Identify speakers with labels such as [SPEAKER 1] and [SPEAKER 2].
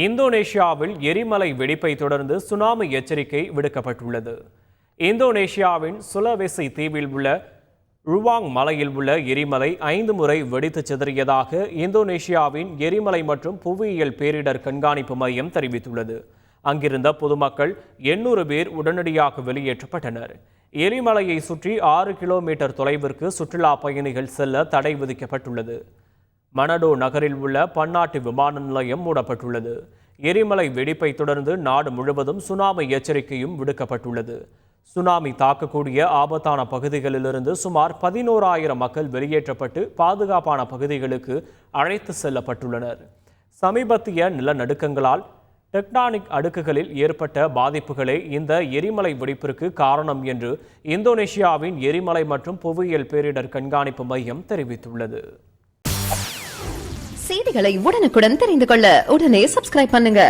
[SPEAKER 1] இந்தோனேஷியாவில் எரிமலை வெடிப்பை தொடர்ந்து சுனாமி எச்சரிக்கை விடுக்கப்பட்டுள்ளது. இந்தோனேஷியாவின் சுலவேசி தீவில் உள்ள ருவாங் மலையில் உள்ள எரிமலை 5 முறை வெடித்து சிதறியதாக இந்தோனேஷியாவின் எரிமலை மற்றும் புவியியல் பேரிடர் கண்காணிப்பு மையம் தெரிவித்துள்ளது. அங்கிருந்த பொதுமக்கள் 800 பேர் உடனடியாக வெளியேற்றப்பட்டனர். எரிமலையை சுற்றி 6 கிலோமீட்டர் தொலைவிற்கு சுற்றுலா பயணிகள் செல்ல தடை விதிக்கப்பட்டுள்ளது. மனடோ நகரில் உள்ள பன்னாட்டு விமான நிலையம் மூடப்பட்டுள்ளது. எரிமலை வெடிப்பை தொடர்ந்து நாடு முழுவதும் சுனாமி எச்சரிக்கையும் விடுக்கப்பட்டுள்ளது. சுனாமி தாக்கக்கூடிய ஆபத்தான பகுதிகளிலிருந்து சுமார் 11,000 மக்கள் வெளியேற்றப்பட்டு பாதுகாப்பான பகுதிகளுக்கு அழைத்து செல்லப்பட்டுள்ளனர். சமீபத்திய நிலநடுக்கங்களால் டெக்டானிக் அடுக்குகளில் ஏற்பட்ட பாதிப்புகளே இந்த எரிமலை வெடிப்பிற்கு காரணம் என்று இந்தோனேஷியாவின் எரிமலை மற்றும் புவியியல் பேரிடர் கண்காணிப்பு மையம் தெரிவித்துள்ளது.
[SPEAKER 2] செய்திகளை உடனுக்குடன் தெரிந்து கொள்ள உடனே சப்ஸ்கிரைப் பண்ணுங்க.